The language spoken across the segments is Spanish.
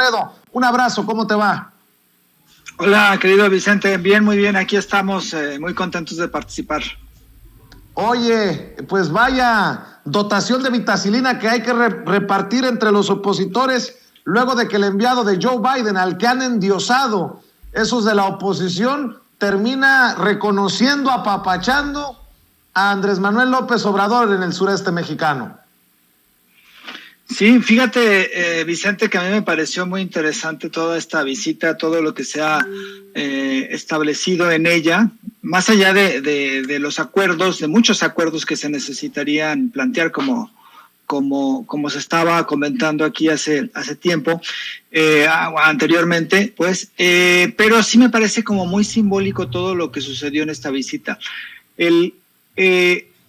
Alfredo, un abrazo, ¿cómo te va? Hola, querido Vicente, bien, muy bien, aquí estamos muy contentos de participar. Oye, pues vaya dotación de vitacilina que hay que repartir entre los opositores luego de que el enviado de Joe Biden, al que han endiosado esos de la oposición, termina reconociendo, apapachando a Andrés Manuel López Obrador en el sureste mexicano. Sí, fíjate, Vicente, que a mí me pareció muy interesante toda esta visita, todo lo que se ha establecido en ella, más allá de los acuerdos, de muchos acuerdos que se necesitarían plantear como se estaba comentando aquí hace tiempo, anteriormente, pues, pero sí me parece como muy simbólico todo lo que sucedió en esta visita.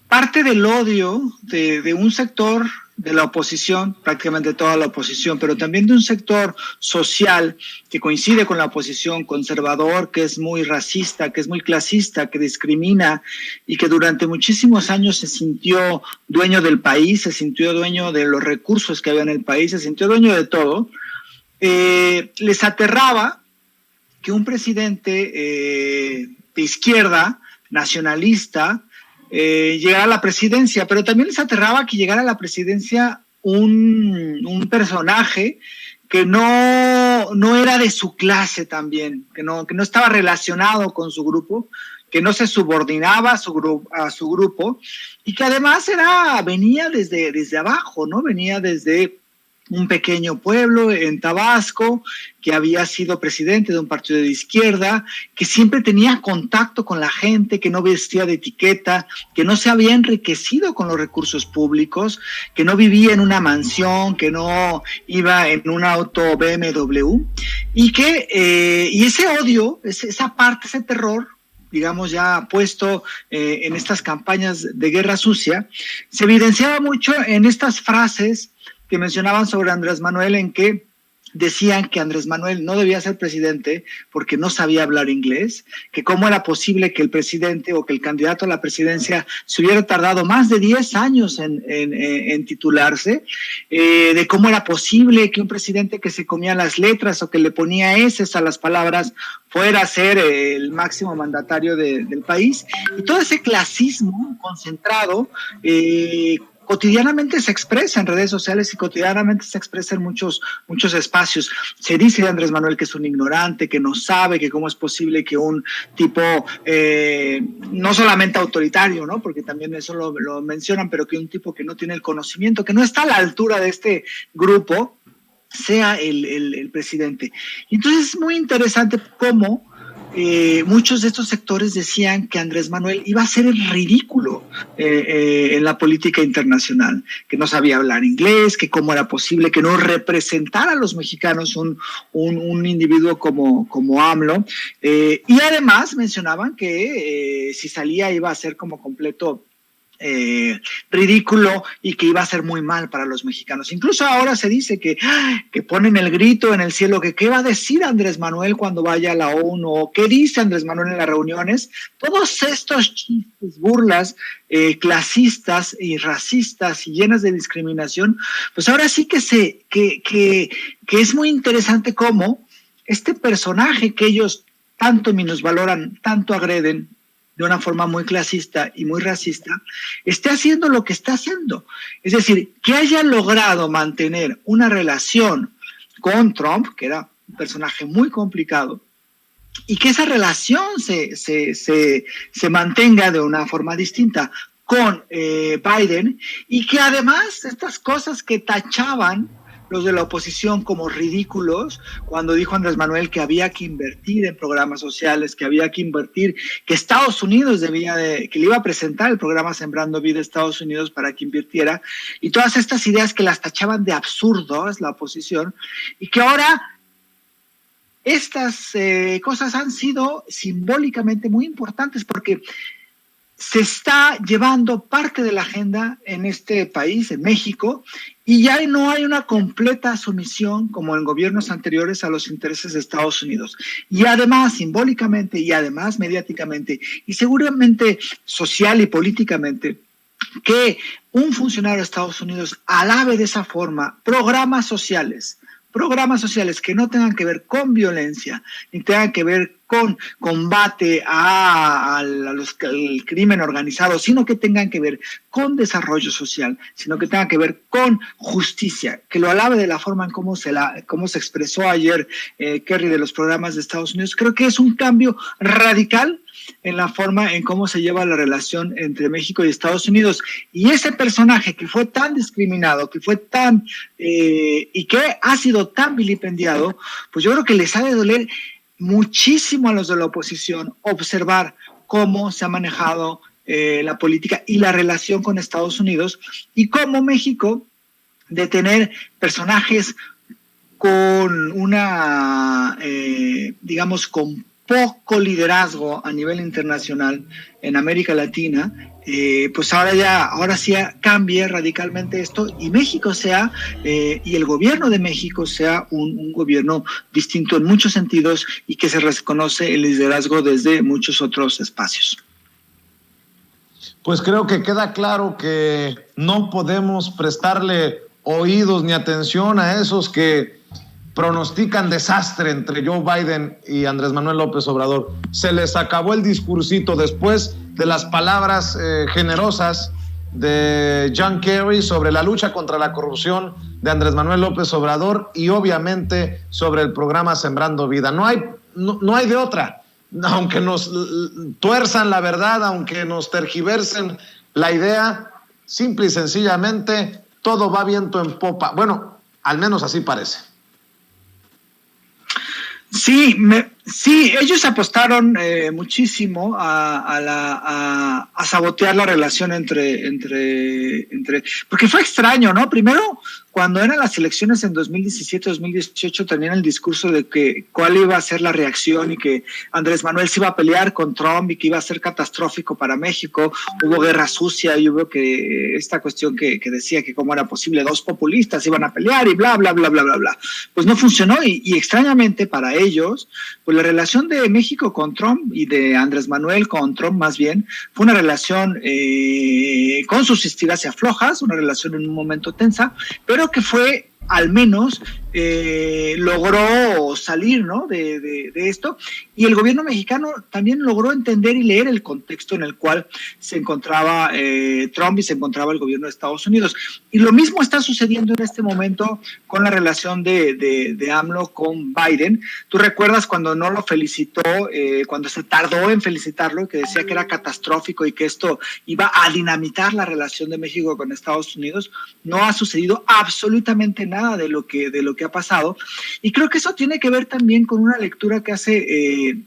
Parte del odio de un sector de la oposición, prácticamente toda la oposición, pero también de un sector social que coincide con la oposición, conservador, que es muy racista, que es muy clasista, que discrimina y que durante muchísimos años se sintió dueño del país, se sintió dueño de los recursos que había en el país, se sintió dueño de todo. Les aterraba que un presidente de izquierda, nacionalista, llegara a la presidencia, pero también les aterraba que llegara a la presidencia un personaje que no era de su clase también, que no estaba relacionado con su grupo, que no se subordinaba a su grupo y que además venía desde abajo, ¿no? Venía desde un pequeño pueblo en Tabasco, que había sido presidente de un partido de izquierda, que siempre tenía contacto con la gente, que no vestía de etiqueta, que no se había enriquecido con los recursos públicos, que no vivía en una mansión, que no iba en un auto BMW, y ese odio, esa parte, ese terror, digamos, ya puesto en estas campañas de guerra sucia, se evidenciaba mucho en estas frases que mencionaban sobre Andrés Manuel, en que decían que Andrés Manuel no debía ser presidente porque no sabía hablar inglés, que cómo era posible que el presidente o que el candidato a la presidencia se hubiera tardado más de 10 años en titularse, de cómo era posible que un presidente que se comía las letras o que le ponía eses a las palabras fuera a ser el máximo mandatario del país, y todo ese clasismo concentrado cotidianamente se expresa en redes sociales y cotidianamente se expresa en muchos espacios. Se dice de Andrés Manuel que es un ignorante, que no sabe, que cómo es posible que un tipo no solamente autoritario, ¿no? Porque también eso lo mencionan, pero que un tipo que no tiene el conocimiento, que no está a la altura de este grupo, sea el presidente. Y entonces es muy interesante cómo muchos de estos sectores decían que Andrés Manuel iba a ser el ridículo en la política internacional, que no sabía hablar inglés, que cómo era posible que no representara a los mexicanos un individuo como AMLO, y además mencionaban que si salía iba a ser como completo ridículo y que iba a ser muy mal para los mexicanos. Incluso ahora se dice que ponen el grito en el cielo, que qué va a decir Andrés Manuel cuando vaya a la ONU, o qué dice Andrés Manuel en las reuniones. Todos estos chistes, burlas clasistas y racistas y llenas de discriminación, pues ahora sí que es muy interesante cómo este personaje que ellos tanto minusvaloran, tanto agreden, de una forma muy clasista y muy racista, esté haciendo lo que está haciendo. Es decir, que haya logrado mantener una relación con Trump, que era un personaje muy complicado, y que esa relación se mantenga de una forma distinta con Biden, y que además estas cosas que tachaban los de la oposición como ridículos, cuando dijo Andrés Manuel que había que invertir en programas sociales, que había que invertir, que Estados Unidos que le iba a presentar el programa Sembrando Vida a Estados Unidos para que invirtiera, y todas estas ideas que las tachaban de absurdos la oposición, y que ahora estas cosas han sido simbólicamente muy importantes, porque se está llevando parte de la agenda en este país, en México, y ya no hay una completa sumisión, como en gobiernos anteriores, a los intereses de Estados Unidos. Y además, simbólicamente, y además mediáticamente, y seguramente social y políticamente, que un funcionario de Estados Unidos alabe de esa forma programas sociales, programas sociales que no tengan que ver con violencia, ni tengan que ver con combate al crimen organizado, sino que tengan que ver con desarrollo social, sino que tengan que ver con justicia, que lo alabe de la forma en cómo se expresó ayer Kerry de los programas de Estados Unidos. Creo que es un cambio radical en la forma en cómo se lleva la relación entre México y Estados Unidos. Y ese personaje que fue tan discriminado, que fue tan y que ha sido tan vilipendiado, pues yo creo que les ha de doler muchísimo a los de la oposición observar cómo se ha manejado la política y la relación con Estados Unidos, y cómo México, de tener personajes con una, digamos, con poco liderazgo a nivel internacional en América Latina, pues ahora sí cambie radicalmente esto, y México sea, y el gobierno de México sea un gobierno distinto en muchos sentidos, y que se reconoce el liderazgo desde muchos otros espacios. Pues creo que queda claro que no podemos prestarle oídos ni atención a esos que pronostican desastre entre Joe Biden y Andrés Manuel López Obrador. Se les acabó el discursito después de las palabras generosas de John Kerry sobre la lucha contra la corrupción de Andrés Manuel López Obrador, y obviamente sobre el programa Sembrando Vida. No hay de otra. Aunque nos tuerzan la verdad, aunque nos tergiversen la idea, simple y sencillamente todo va viento en popa. Bueno, al menos así parece. Sí, ellos apostaron muchísimo a sabotear la relación entre, porque fue extraño, ¿no? Primero, cuando eran las elecciones en 2017, 2018, tenían el discurso de que cuál iba a ser la reacción, y que Andrés Manuel se iba a pelear con Trump y que iba a ser catastrófico para México. Hubo guerra sucia, y hubo que esta cuestión que decía que cómo era posible, dos populistas iban a pelear y bla, bla, bla, bla, bla, bla. Pues no funcionó, y extrañamente para ellos, pues la relación de México con Trump, y de Andrés Manuel con Trump más bien, fue una relación con sus estiras y aflojas, una relación en un momento tensa, pero que fue, al menos, logró salir, ¿no?, de esto, y el gobierno mexicano también logró entender y leer el contexto en el cual se encontraba Trump y se encontraba el gobierno de Estados Unidos. Y lo mismo está sucediendo en este momento con la relación de AMLO con Biden. Tú recuerdas cuando no lo felicitó, cuando se tardó en felicitarlo, que decía que era catastrófico y que esto iba a dinamitar la relación de México con Estados Unidos. No ha sucedido absolutamente nada de lo que ha pasado, y creo que eso tiene que ver también con una lectura que hace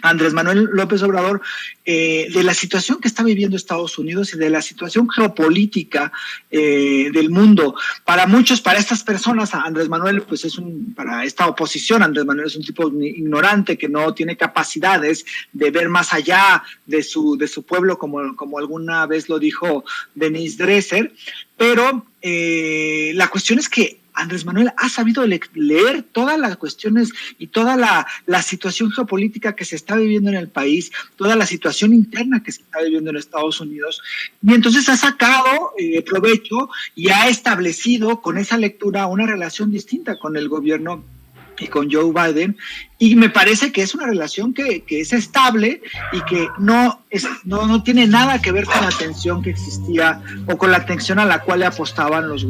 Andrés Manuel López Obrador de la situación que está viviendo Estados Unidos y de la situación geopolítica del mundo. Para muchos, para estas personas, Andrés Manuel, pues para esta oposición, Andrés Manuel es un tipo ignorante que no tiene capacidades de ver más allá de su pueblo, como alguna vez lo dijo Denise Dresser, pero la cuestión es que Andrés Manuel ha sabido leer todas las cuestiones y toda la situación geopolítica que se está viviendo en el país, toda la situación interna que se está viviendo en Estados Unidos, y entonces ha sacado provecho y ha establecido con esa lectura una relación distinta con el gobierno y con Joe Biden, y me parece que es una relación que es estable y que no tiene nada que ver con la tensión que existía o con la tensión a la cual le apostaban los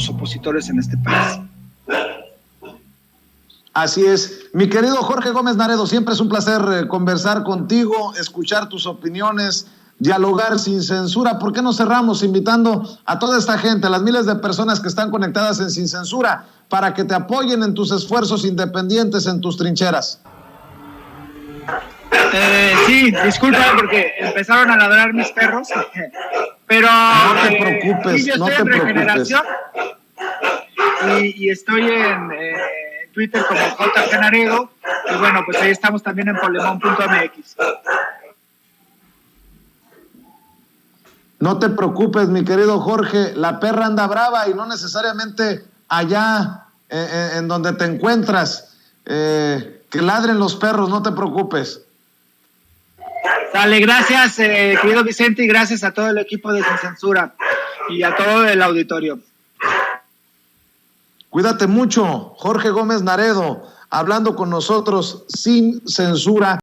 opositores en este país. Así es. Mi querido Jorge Gómez Naredo, siempre es un placer conversar contigo, escuchar tus opiniones, dialogar sin censura. ¿Por qué no cerramos invitando a toda esta gente, a las miles de personas que están conectadas en Sin Censura, para que te apoyen en tus esfuerzos independientes, en tus trincheras? Sí, disculpa porque empezaron a ladrar mis perros, pero no te preocupes, sí, yo no estoy te en preocupes. Regeneración y estoy en Twitter como JG Naredo, y bueno, pues ahí estamos también en polemón.mx. No te preocupes, mi querido Jorge, la perra anda brava y no necesariamente allá en donde te encuentras. Que ladren los perros, no te preocupes. Dale, gracias, querido Vicente, y gracias a todo el equipo de Sin Censura y a todo el auditorio. Cuídate mucho, Jorge Gómez Naredo, hablando con nosotros sin censura.